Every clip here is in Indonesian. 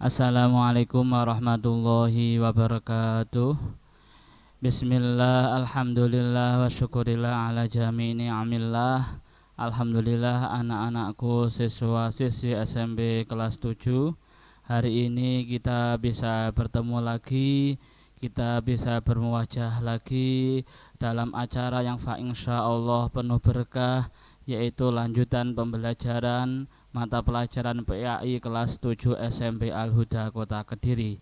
Assalamualaikum warahmatullahi wabarakatuh. Bismillah, alhamdulillah, wa syukurillah ala jami'i ni'amillah. Alhamdulillah, anak-anakku siswa-siswi SMP kelas 7. Hari ini kita bisa bertemu lagi, kita bisa bermuwajah lagi dalam acara yang insyaallah penuh berkah, yaitu lanjutan pembelajaran mata pelajaran PAI kelas 7 SMP Al-Huda Kota Kediri.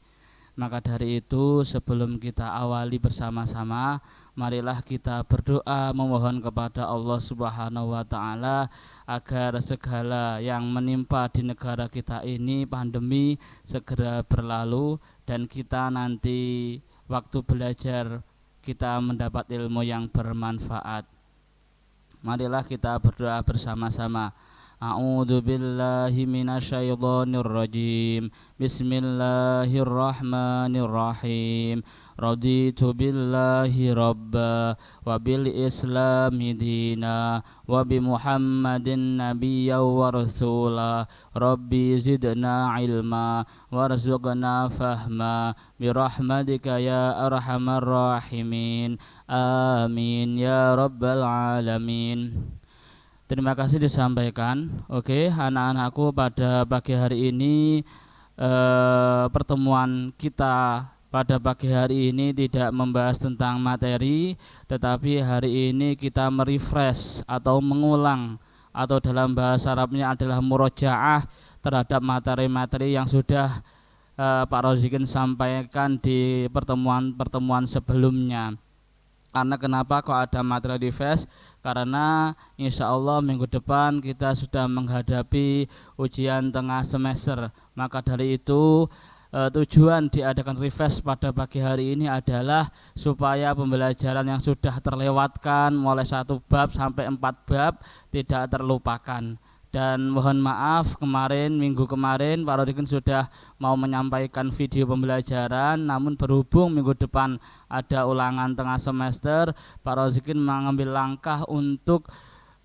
Maka dari itu, sebelum kita awali bersama-sama, marilah kita berdoa memohon kepada Allah Subhanahu wa taala agar segala yang menimpa di negara kita ini, pandemi, segera berlalu dan kita nanti waktu belajar kita mendapat ilmu yang bermanfaat. Marilah kita berdoa bersama-sama. A'udzu billahi minasyaitonir rajim. Bismillahirrahmanirrahim. Raditu billahi rabba wa bil islami dina wa bi Muhammadin nabiyya wa rasula. Rabbi zidna ilma warzuqna fahma bi rahmatika ya arhamar rahimin. Amin ya rabbal alamin. Terima kasih disampaikan. Oke, anak-anakku, pada pagi hari ini pertemuan kita pada pagi hari ini tidak membahas tentang materi, tetapi hari ini kita merefresh atau mengulang, atau dalam bahasa Arabnya adalah murojaah terhadap materi-materi yang sudah Pak Rozikin sampaikan di pertemuan-pertemuan sebelumnya. Karena kenapa kok ada materi refresh? Karena insya Allah minggu depan kita sudah menghadapi ujian tengah semester. Maka dari itu tujuan diadakan refresh pada pagi hari ini adalah supaya pembelajaran yang sudah terlewatkan mulai 1 bab sampai 4 bab tidak terlupakan. Dan mohon maaf, minggu kemarin Pak Rodikin sudah mau menyampaikan video pembelajaran, namun berhubung minggu depan ada ulangan tengah semester, Pak Rodikin mengambil langkah untuk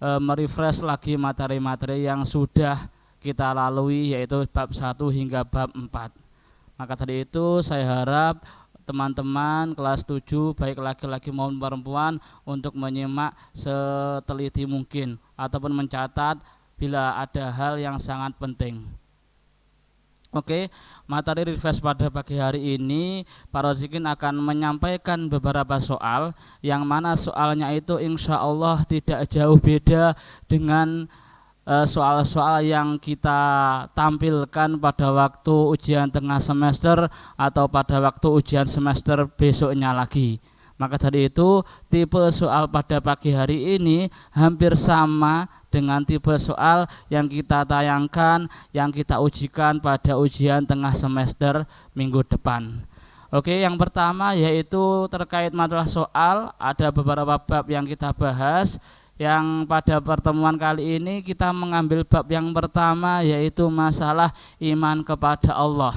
merefresh lagi materi-materi yang sudah kita lalui, yaitu bab 1 hingga bab 4. Maka dari itu saya harap teman-teman kelas 7 baik laki-laki maupun perempuan untuk menyimak seteliti mungkin ataupun mencatat bila ada hal yang sangat penting. Oke, materi refresh pada pagi hari ini Pak Rozikin akan menyampaikan beberapa soal, yang mana soalnya itu insya Allah tidak jauh beda dengan soal-soal yang kita tampilkan pada waktu ujian tengah semester atau pada waktu ujian semester besoknya lagi. Maka dari itu tipe soal pada pagi hari ini hampir sama dengan tipe soal yang kita tayangkan, yang kita ujikan pada ujian tengah semester minggu depan. Oke, yang pertama yaitu terkait masalah soal, ada beberapa bab yang kita bahas. Yang pada pertemuan kali ini kita mengambil bab yang pertama, yaitu masalah iman kepada Allah.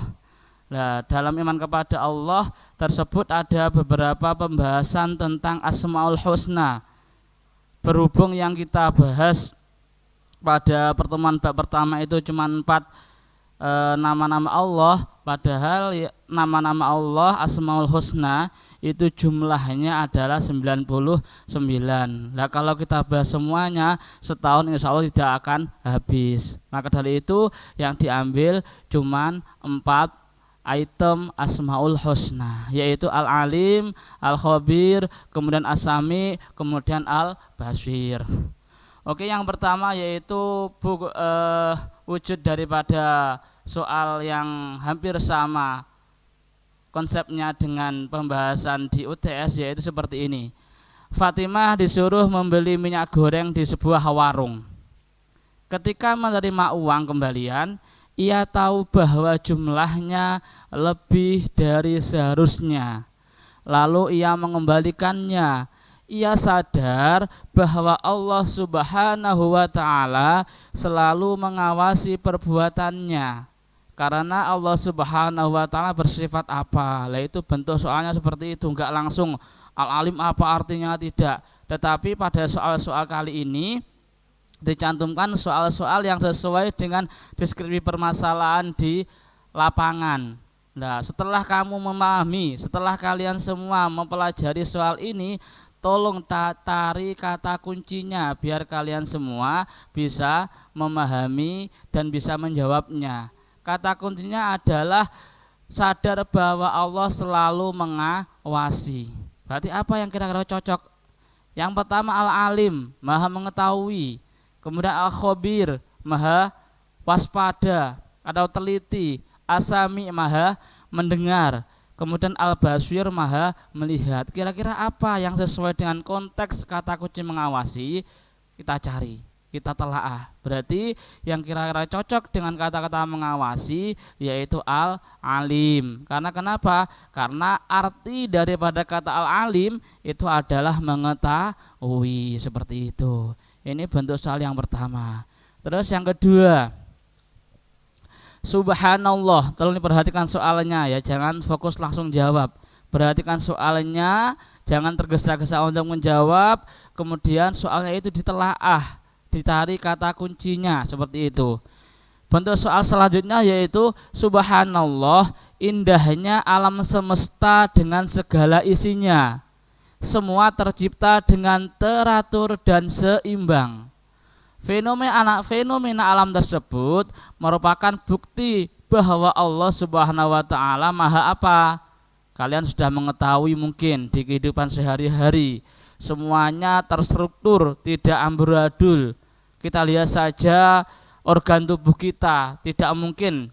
Nah, dalam iman kepada Allah tersebut ada beberapa pembahasan tentang Asmaul Husna. Berhubung yang kita bahas pada pertemuan bab pertama itu cuma 4 nama-nama Allah, padahal nama-nama Allah Asmaul Husna itu jumlahnya adalah 99. Nah, kalau kita bahas semuanya setahun insya Allah tidak akan habis. Maka dari itu yang diambil cuma 4 item Asmaul Husna, yaitu Al-Alim, Al-Khabir, kemudian As-Sami, kemudian Al-Basir. Oke, yang pertama yaitu wujud daripada soal yang hampir sama konsepnya dengan pembahasan di UTS, yaitu seperti ini. Fatimah disuruh membeli minyak goreng di sebuah warung. Ketika menerima uang kembalian, ia tahu bahwa jumlahnya lebih dari seharusnya. Lalu ia mengembalikannya. Ia sadar bahwa Allah Subhanahu wa ta'ala selalu mengawasi perbuatannya. Karena Allah Subhanahu wa ta'ala bersifat apa? Lah itu bentuk soalnya seperti itu, enggak langsung al-alim apa artinya, tidak. Tetapi pada soal-soal kali ini dicantumkan soal-soal yang sesuai dengan deskripsi permasalahan di lapangan. Nah, setelah kamu memahami, setelah kalian semua mempelajari soal ini, tolong tarik kata kuncinya biar kalian semua bisa memahami dan bisa menjawabnya. Kata kuncinya adalah sadar bahwa Allah selalu mengawasi. Berarti apa yang kira-kira cocok? Yang pertama al-alim, maha mengetahui. Kemudian al-khabir, maha waspada atau teliti. Asami, maha mendengar. Kemudian al-basir, maha melihat. Kira-kira apa yang sesuai dengan konteks kata kunci mengawasi? Kita cari, kita telaah. Berarti yang kira-kira cocok dengan kata-kata mengawasi yaitu al-alim. Karena kenapa? Karena arti daripada kata al-alim itu adalah mengetahui, seperti itu. Ini bentuk soal yang pertama. Terus yang kedua, subhanallah. Tolong diperhatikan soalnya ya, jangan fokus langsung jawab. Perhatikan soalnya, jangan tergesa-gesa untuk menjawab. Kemudian soalnya itu ditelaah, ditarik kata kuncinya, seperti itu. Bentuk soal selanjutnya yaitu subhanallah, indahnya alam semesta dengan segala isinya. Semua tercipta dengan teratur dan seimbang. Fenomena alam tersebut merupakan bukti bahwa Allah Subhanahu wa taala Maha apa? Kalian sudah mengetahui mungkin di kehidupan sehari-hari. Semuanya terstruktur, tidak amburadul. Kita lihat saja organ tubuh kita, tidak mungkin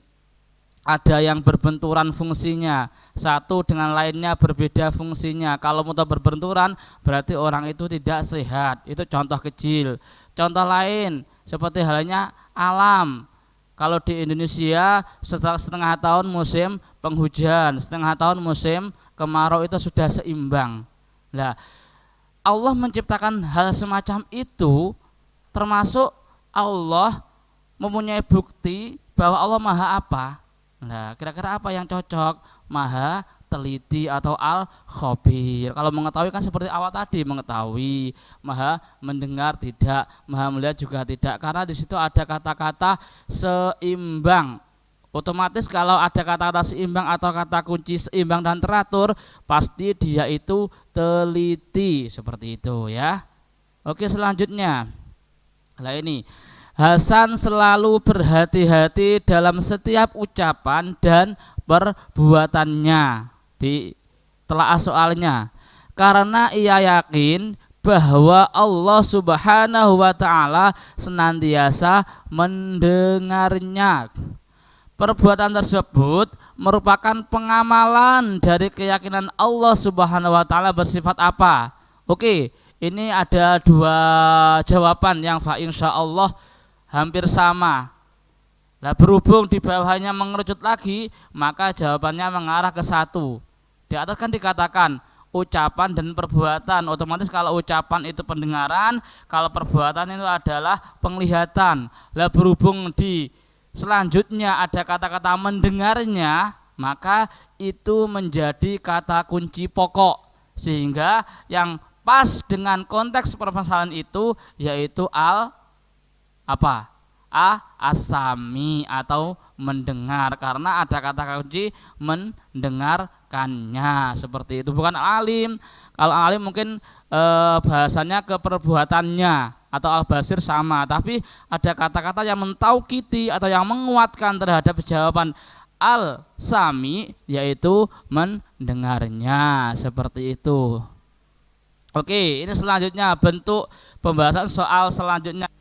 ada yang berbenturan fungsinya, satu dengan lainnya berbeda fungsinya. Kalau mudah berbenturan berarti orang itu tidak sehat. Itu contoh kecil. Contoh lain seperti halnya alam. Kalau di Indonesia setengah tahun musim penghujan, setengah tahun musim kemarau, itu sudah seimbang. Nah, Allah menciptakan hal semacam itu, termasuk Allah mempunyai bukti bahwa Allah Maha apa? Nah, kira-kira apa yang cocok? Maha teliti atau al-khabir. Kalau mengetahui kan seperti awal tadi, mengetahui. Maha mendengar tidak, maha melihat juga tidak. Karena di situ ada kata-kata seimbang. Otomatis kalau ada kata-kata seimbang atau kata kunci seimbang dan teratur, pasti dia itu teliti, seperti itu ya. Oke, selanjutnya. Nah ini, Hasan selalu berhati-hati dalam setiap ucapan dan perbuatannya. Ditelaah soalnya. Karena ia yakin bahwa Allah Subhanahu wa taala senantiasa mendengarnya. Perbuatan tersebut merupakan pengamalan dari keyakinan Allah Subhanahu wa taala bersifat apa? Oke, ini ada dua jawaban yang insya Allah hampir sama. Nah, berhubung di bawahnya mengerucut lagi, maka jawabannya mengarah ke satu. Di atas kan dikatakan ucapan dan perbuatan. Otomatis kalau ucapan itu pendengaran, kalau perbuatan itu adalah penglihatan. Nah, berhubung di selanjutnya ada kata-kata mendengarnya, maka itu menjadi kata kunci pokok. Sehingga yang pas dengan konteks permasalahan itu yaitu asami atau mendengar, karena ada kata kunci mendengarkannya, seperti itu. Bukan alim. Kalau alim mungkin bahasanya ke perbuatannya, atau al-basir sama, tapi ada kata-kata yang mentaukiti atau yang menguatkan terhadap jawaban al-sami, yaitu mendengarnya, seperti itu. Oke, ini selanjutnya bentuk pembahasan soal selanjutnya.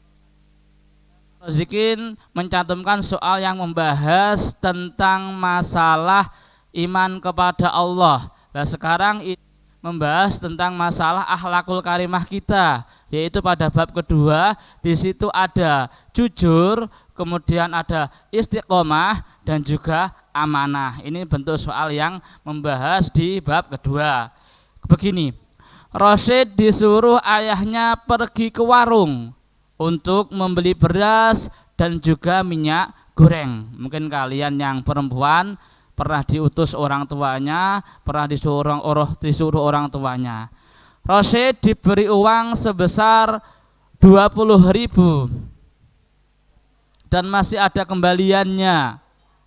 Rozikin mencantumkan soal yang membahas tentang masalah iman kepada Allah. Nah, sekarang membahas tentang masalah akhlakul karimah kita, yaitu pada bab kedua. Di situ ada jujur, kemudian ada istiqomah dan juga amanah. Ini bentuk soal yang membahas di bab kedua. Begini, Rosyid disuruh ayahnya pergi ke warung untuk membeli beras dan juga minyak goreng. Mungkin kalian yang perempuan pernah diutus orang tuanya, pernah disuruh orang tuanya. Rosyid diberi uang sebesar 20.000 dan masih ada kembaliannya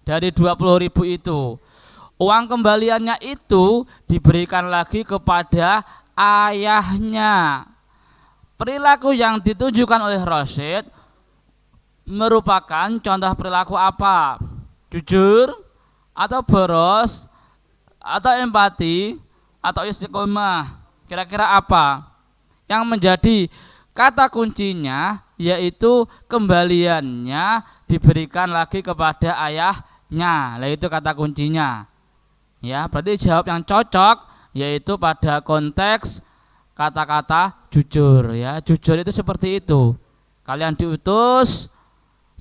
dari 20.000 itu. Uang kembaliannya itu diberikan lagi kepada ayahnya. Perilaku yang ditunjukkan oleh Rasyid merupakan contoh perilaku apa? Jujur atau boros atau empati atau istiqomah? Kira-kira apa? Yang menjadi kata kuncinya yaitu kembaliannya diberikan lagi kepada ayahnya. Nah, itu kata kuncinya. Ya, berarti jawab yang cocok yaitu pada konteks kata-kata jujur ya. Jujur itu seperti itu. Kalian diutus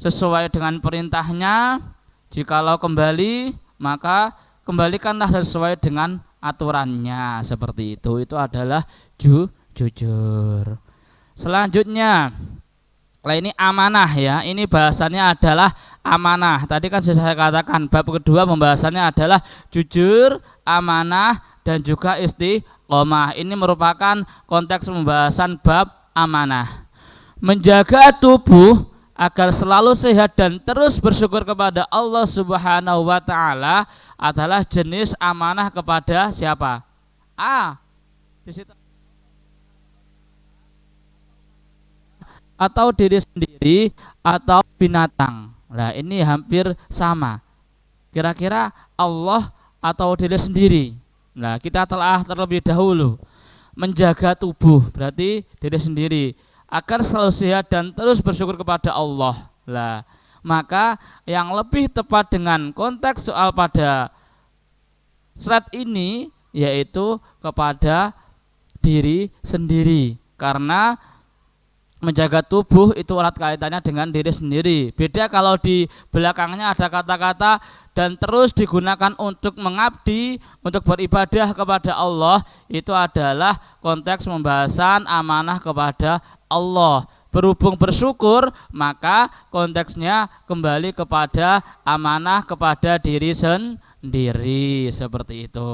sesuai dengan perintahnya. Jikalau kembali, maka kembalikanlah sesuai dengan aturannya, seperti itu. Itu adalah jujur. Selanjutnya, ini amanah ya. Ini bahasannya adalah amanah. Tadi kan sudah saya katakan bab kedua pembahasannya adalah jujur, amanah, dan juga istiqomah. Ini merupakan konteks pembahasan bab amanah. Menjaga tubuh agar selalu sehat dan terus bersyukur kepada Allah Subhanahu wa taala adalah jenis amanah kepada siapa? Di situ atau diri sendiri atau binatang. Nah, ini hampir sama. Kira-kira Allah atau diri sendiri. Nah, kita telah terlebih dahulu menjaga tubuh, berarti diri sendiri, agar selalu sehat dan terus bersyukur kepada Allah. Lah, maka yang lebih tepat dengan konteks soal pada surat ini yaitu kepada diri sendiri, karena menjaga tubuh itu erat kaitannya dengan diri sendiri. Beda kalau di belakangnya ada kata-kata dan terus digunakan untuk mengabdi, untuk beribadah kepada Allah, itu adalah konteks pembahasan amanah kepada Allah. Berhubung bersyukur, maka konteksnya kembali kepada amanah kepada diri sendiri, seperti itu.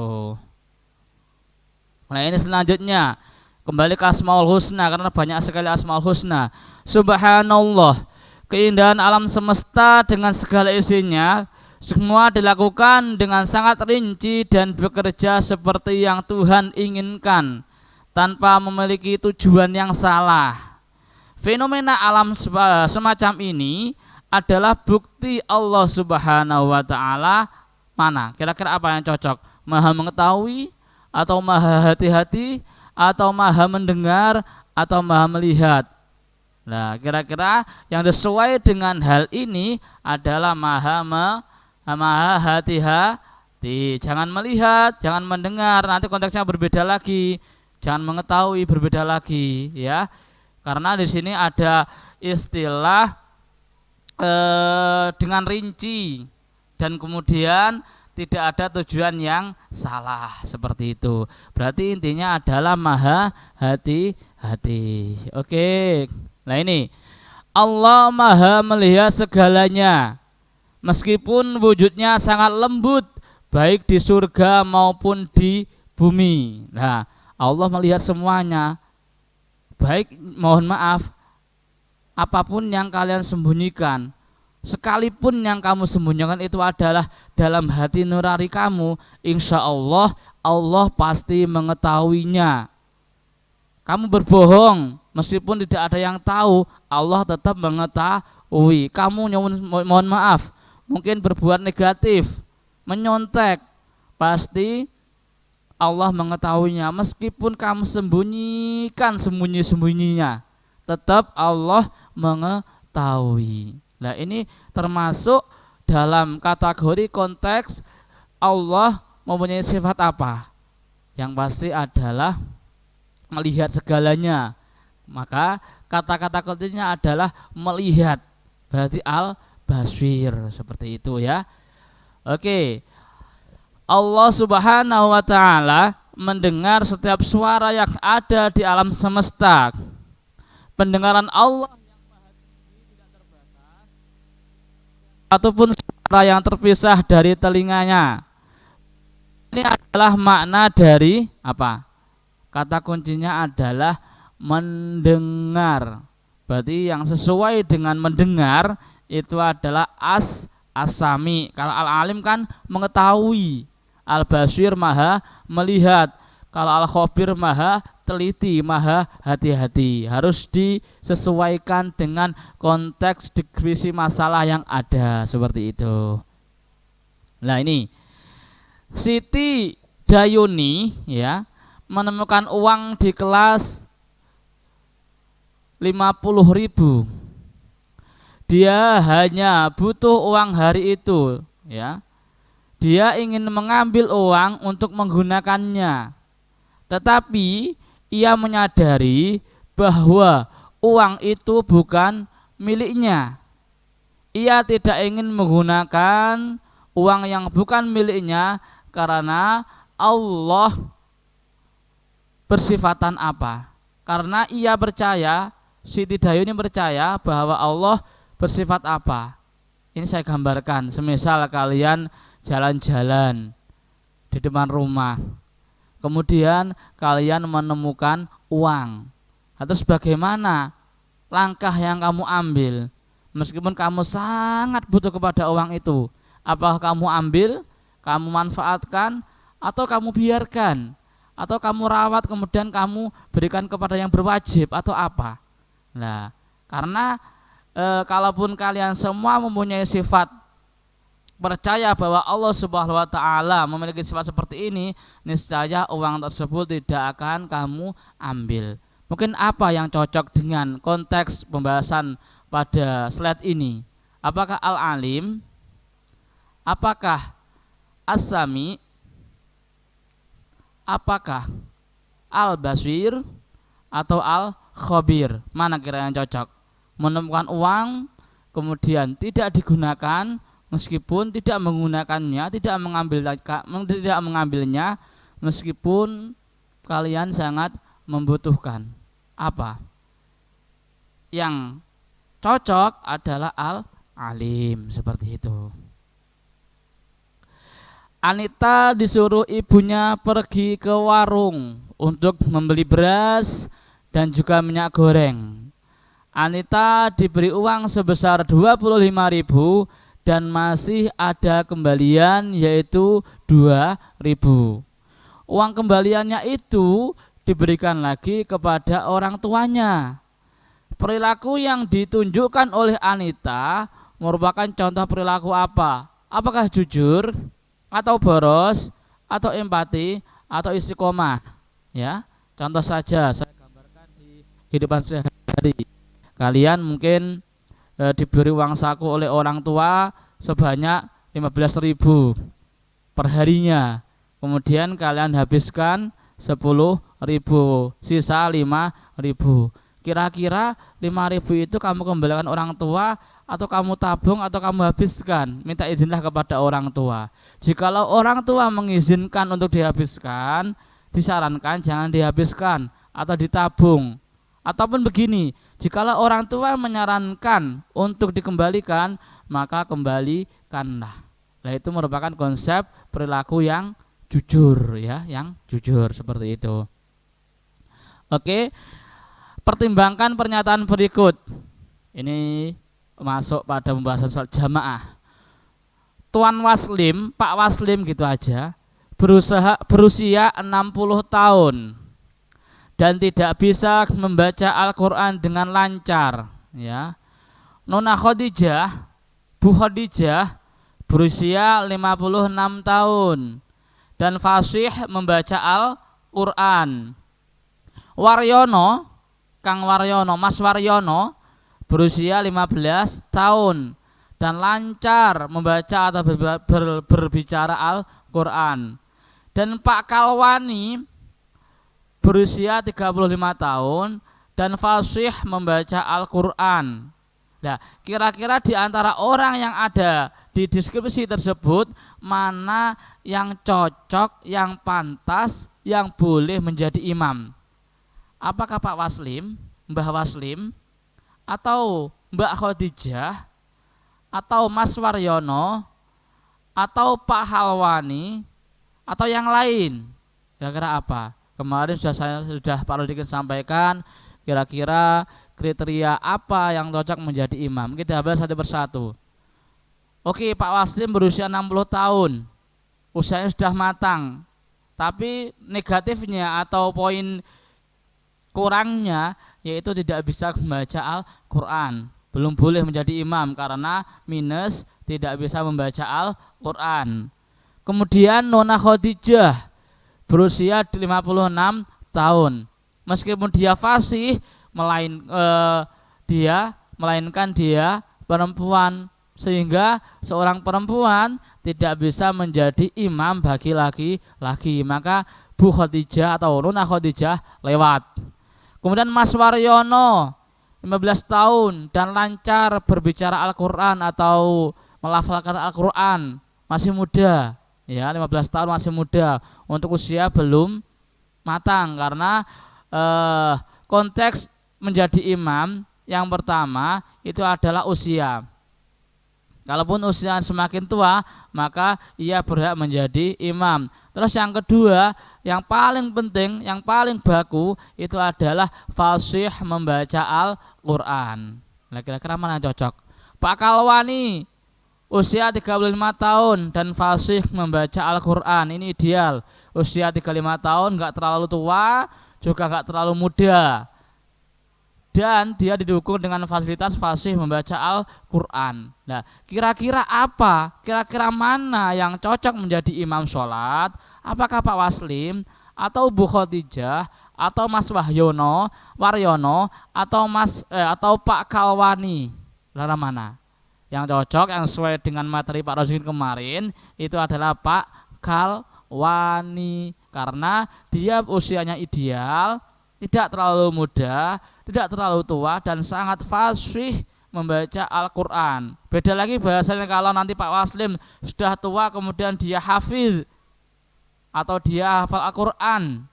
Nah, ini selanjutnya kembali ke Asmaul Husna, karena banyak sekali Asmaul Husna. Subhanallah, keindahan alam semesta dengan segala isinya, semua dilakukan dengan sangat rinci dan bekerja seperti yang Tuhan inginkan, tanpa memiliki tujuan yang salah. Fenomena alam semacam ini adalah bukti Allah Subhanahu wa taala mana? Kira-kira apa yang cocok? Maha mengetahui atau maha hati-hati atau maha mendengar atau maha melihat? Nah, kira-kira yang sesuai dengan hal ini adalah maha hati-hati. Jangan melihat, jangan mendengar, nanti konteksnya berbeda lagi. Jangan mengetahui, berbeda lagi, ya. Karena di sini ada istilah dengan rinci dan kemudian tidak ada tujuan yang salah, seperti itu. Berarti intinya adalah maha hati-hati. Oke. Nah, ini Allah maha melihat segalanya, meskipun wujudnya sangat lembut, baik di surga maupun di bumi. Nah, Allah melihat semuanya. Baik, mohon maaf, apapun yang kalian sembunyikan, sekalipun yang kamu sembunyikan itu adalah dalam hati nurani kamu, insya Allah, Allah pasti mengetahuinya. Kamu berbohong, meskipun tidak ada yang tahu, Allah tetap mengetahui. Kamu mohon maaf, mungkin berbuat negatif, menyontek, pasti Allah mengetahuinya. Meskipun kamu sembunyikan sembunyi-sembunyinya, tetap Allah mengetahui. Nah, ini termasuk dalam kategori konteks Allah mempunyai sifat apa? Yang pasti adalah melihat segalanya. Maka kata-kata kuncinya adalah melihat. Berarti al-basir, seperti itu ya. Oke. Allah Subhanahu wa taala mendengar setiap suara yang ada di alam semesta. Pendengaran Allah yang maha tinggi tidak terbatas, ataupun suara yang terpisah dari telinganya. Ini adalah makna dari apa? Kata kuncinya adalah mendengar. Berarti yang sesuai dengan mendengar itu adalah As-Sami. Kalau Al-Alim kan mengetahui. Al-Basir maha melihat. Kalau Al-Khabir maha teliti, maha hati-hati. Harus disesuaikan dengan konteks deskripsi masalah yang ada, seperti itu. Nah ini Siti Dayuni ya menemukan uang di kelas 50.000. Dia hanya butuh uang hari itu ya. Dia ingin mengambil uang untuk menggunakannya. Tetapi ia menyadari bahwa uang itu bukan miliknya. Ia tidak ingin menggunakan uang yang bukan miliknya karena Allah bersifatan apa? Karena ia percaya, Siti Dayuni percaya bahwa Allah bersifat apa? Ini saya gambarkan, semisal kalian jalan-jalan di depan rumah, kemudian kalian menemukan uang. Terus bagaimana langkah yang kamu ambil? Meskipun kamu sangat butuh kepada uang itu, apakah kamu ambil, kamu manfaatkan, atau kamu biarkan, atau kamu rawat kemudian kamu berikan kepada yang berwajib, atau apa? Nah, karena kalaupun kalian semua mempunyai sifat percaya bahwa Allah Subhanahu wa taala memiliki sifat seperti ini, niscaya uang tersebut tidak akan kamu ambil. Mungkin apa yang cocok dengan konteks pembahasan pada slide ini? Apakah Al-Alim? Apakah As-Sami? Apakah Al-Basir atau Al-Khabir? Mana kira yang cocok? Menemukan uang kemudian tidak digunakan, meskipun tidak menggunakannya, tidak mengambilnya, meskipun kalian sangat membutuhkan. Apa? Yang cocok adalah Al-Alim, seperti itu. Anita disuruh ibunya pergi ke warung untuk membeli beras dan juga minyak goreng. Anita diberi uang sebesar 25.000 dan masih ada kembalian, yaitu 2.000. Uang kembaliannya itu diberikan lagi kepada orang tuanya. Perilaku yang ditunjukkan oleh Anita merupakan contoh perilaku apa? Apakah jujur, atau boros, atau empati, atau istiqomah? Ya, contoh saja saya gambarkan di kehidupan sehari-hari. Kalian mungkin diberi uang saku oleh orang tua sebanyak 15.000 per harinya. Kemudian kalian habiskan 10.000, sisa 5.000. Kira-kira 5.000 itu kamu kembalikan orang tua, atau kamu tabung, atau kamu habiskan? Minta izinlah kepada orang tua. Jikalau orang tua mengizinkan untuk dihabiskan, disarankan jangan dihabiskan atau ditabung. Ataupun begini, jikalau orang tua menyarankan untuk dikembalikan, maka kembalikanlah. Nah, itu merupakan konsep perilaku yang jujur ya, yang jujur seperti itu. Oke, pertimbangkan pernyataan berikut. Ini masuk pada pembahasan salat jamaah. Tuan Waslim, Pak Waslim gitu aja, berusia 60 tahun dan tidak bisa membaca Al-Quran dengan lancar ya. Nona Khadijah, Bu Khadijah, berusia 56 tahun dan fasih membaca Al-Quran. Waryono, Kang Waryono, Mas Waryono, berusia 15 tahun dan lancar membaca atau berbicara Al-Quran. Dan Pak Kalwani berusia 35 tahun dan fasih membaca Al-Quran. Nah, kira-kira di antara orang yang ada di deskripsi tersebut, mana yang cocok, yang pantas, yang boleh menjadi imam? Apakah Pak Waslim, Mbah Waslim, atau Mbak Khadijah, atau Mas Waryono, atau Pak Halwani, atau yang lain? Kira-kira apa? Kemarin sudah Pak Rodikin sampaikan kira-kira kriteria apa yang cocok menjadi imam. Kita bahas satu persatu. Oke, Pak Waslim berusia 60 tahun, usianya sudah matang, tapi negatifnya atau poin kurangnya yaitu tidak bisa membaca Al-Quran, belum boleh menjadi imam karena minus tidak bisa membaca Al-Quran. Kemudian Nona Khadijah berusia 56 tahun, meskipun dia fasih melainkan dia perempuan, sehingga seorang perempuan tidak bisa menjadi imam bagi laki-laki, maka Bu Khadijah atau Nona Khadijah lewat. Kemudian Mas Waryono 15 tahun dan lancar berbicara Al-Quran atau melafalkan Al-Quran, masih muda ya, 15 tahun masih muda, untuk usia belum matang karena konteks menjadi imam yang pertama itu adalah usia. Kalaupun usia semakin tua, maka ia berhak menjadi imam. Terus yang kedua, yang paling penting, yang paling baku itu adalah fasih membaca Al-Quran. Nah, kira-kira mana yang cocok? Pak Kalwani usia 35 tahun dan fasih membaca Al-Quran, ini ideal. Usia 35 tahun, gak terlalu tua, juga gak terlalu muda, dan dia didukung dengan fasilitas fasih membaca Al-Quran. Nah, kira-kira apa? Kira-kira mana yang cocok menjadi imam sholat? Apakah Pak Waslim, atau Bu Khadijah, atau Mas Waryono, atau Pak Kalwani? Lara mana? Yang cocok, yang sesuai dengan materi Pak Rozin kemarin, itu adalah Pak Kalwani, karena dia usianya ideal, tidak terlalu muda, tidak terlalu tua, dan sangat fasih membaca Al-Quran. Beda lagi bahasanya kalau nanti Pak Waslim sudah tua kemudian dia hafid atau dia hafal Al-Quran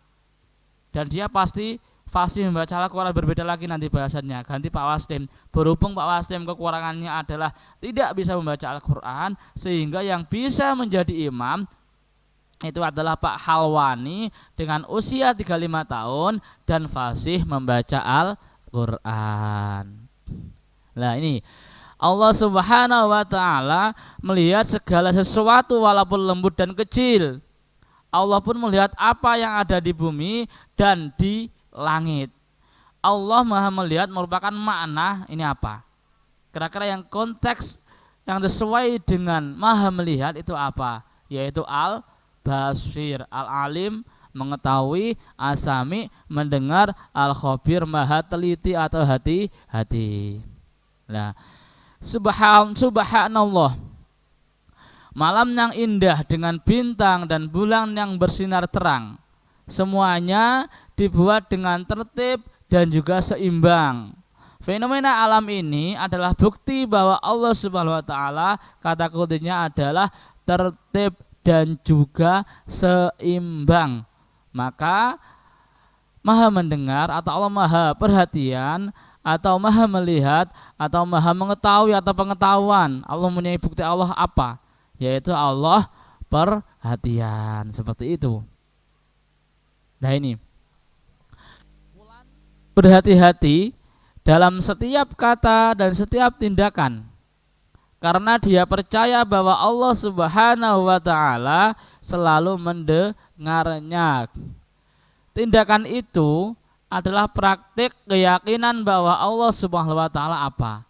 dan dia pasti fasih membaca Al-Quran, berbeda lagi nanti bahasannya. Ganti Pak Waslim. Berhubung Pak Waslim kekurangannya adalah tidak bisa membaca Al-Quran, sehingga yang bisa menjadi imam itu adalah Pak Halwani dengan usia 35 tahun dan fasih membaca Al-Quran. Nah, ini Allah Subhanahu wa ta'ala melihat segala sesuatu walaupun lembut dan kecil. Allah pun melihat apa yang ada di bumi dan di langit. Allah Maha melihat merupakan makna ini apa? Kira-kira yang konteks yang sesuai dengan Maha melihat itu apa? Yaitu Al-Basir, Al-Alim mengetahui, As-Sami mendengar, Al-Khabir maha teliti atau hati-hati. Nah, subhanallah, malam yang indah dengan bintang dan bulan yang bersinar terang, semuanya dibuat dengan tertib dan juga seimbang. Fenomena alam ini adalah bukti bahwa Allah Subhanahu wa ta'ala, kata kuncinya adalah tertib dan juga seimbang. Maka maha mendengar atau Allah maha perhatian atau maha melihat atau maha mengetahui atau pengetahuan. Allah mempunyai bukti Allah apa? Yaitu Allah perhatian, seperti itu. Nah, ini berhati-hati dalam setiap kata dan setiap tindakan, karena dia percaya bahwa Allah Subhanahu wa ta'ala selalu mendengarnya. Tindakan itu adalah praktik keyakinan bahwa Allah Subhanahu wa ta'ala apa.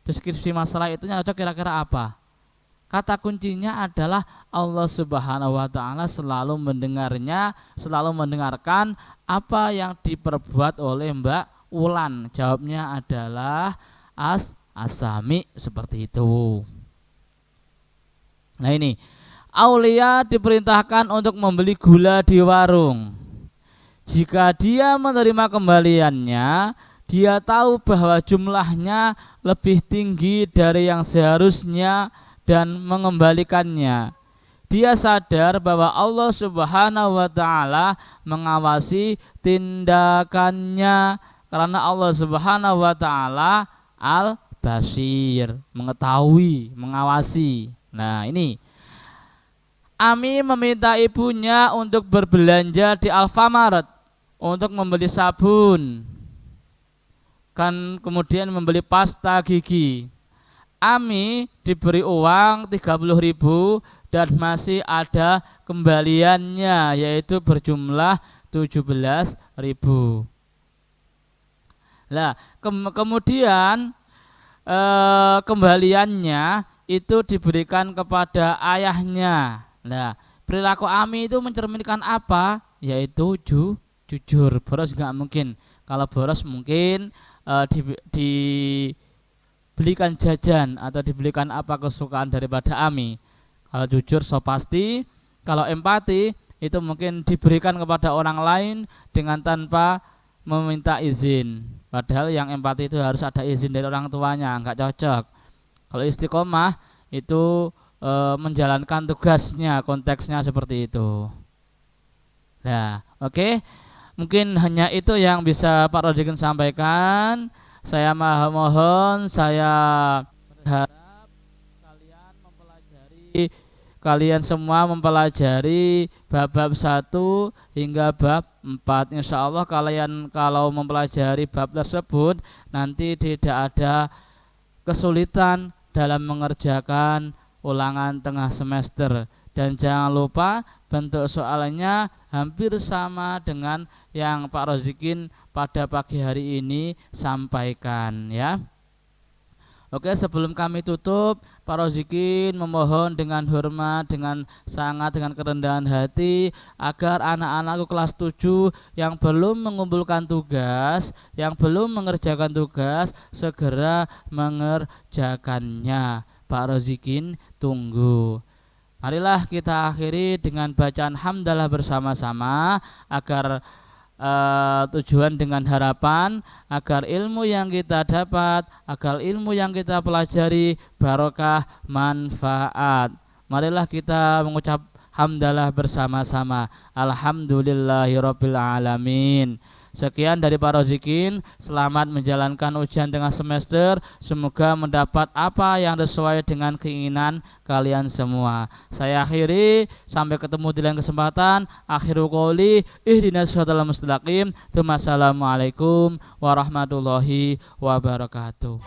Deskripsi masalah itu cocok kira-kira apa? Kata kuncinya adalah Allah Subhanahu wa ta'ala selalu mendengarnya, selalu mendengarkan apa yang diperbuat oleh Mbak Wulan. Jawabnya adalah As-Sami, seperti itu. Nah, ini aulia diperintahkan untuk membeli gula di warung. Jika dia menerima kembaliannya, dia tahu bahwa jumlahnya lebih tinggi dari yang seharusnya dan mengembalikannya. Dia sadar bahwa Allah Subhanahu wa ta'ala mengawasi tindakannya, karena Allah Subhanahu wa ta'ala Al-Basir, mengetahui, mengawasi. Nah, ini Ami meminta ibunya untuk berbelanja di Alfamart untuk membeli sabun, kan kemudian membeli pasta gigi. Ami diberi uang 30.000 dan masih ada kembaliannya yaitu berjumlah 17.000. Nah, kemudian kembaliannya itu diberikan kepada ayahnya. Nah, perilaku Ami itu mencerminkan apa? Yaitu jujur. Boros nggak mungkin. Kalau boros mungkin dibelikan jajan atau dibelikan apa kesukaan daripada Ami. Kalau jujur so pasti. Kalau empati itu mungkin diberikan kepada orang lain dengan tanpa meminta izin. Padahal yang empati itu harus ada izin dari orang tuanya, nggak cocok. Kalau istiqomah itu menjalankan tugasnya, konteksnya seperti itu. Nah, oke. Mungkin hanya itu yang bisa Pak Rodikin sampaikan. Saya mohon, saya berharap kalian semua mempelajari bab-bab 1 hingga bab 4. Insya Allah kalian kalau mempelajari bab tersebut nanti tidak ada kesulitan dalam mengerjakan ulangan tengah semester. Dan jangan lupa bentuk soalnya hampir sama dengan yang Pak Rozikin pada pagi hari ini sampaikan ya. Oke, sebelum kami tutup, Pak Rozikin memohon dengan hormat, dengan kerendahan hati agar anak-anakku kelas 7 yang belum mengumpulkan tugas, yang belum mengerjakan tugas, segera mengerjakannya. Pak Rozikin tunggu. Marilah kita akhiri dengan bacaan hamdalah bersama-sama agar tujuan dengan harapan agar ilmu yang kita dapat, agar ilmu yang kita pelajari barokah manfaat. Marilah kita mengucap hamdalah bersama-sama. Alhamdulillahirabbil alamin. Sekian dari Pak Rozikin. Selamat menjalankan ujian tengah semester. Semoga mendapat apa yang sesuai dengan keinginan kalian semua. Saya akhiri. Sampai ketemu di lain kesempatan. Akhiru qouli ihdinas siratal mustaqim. Assalamualaikum warahmatullahi wabarakatuh.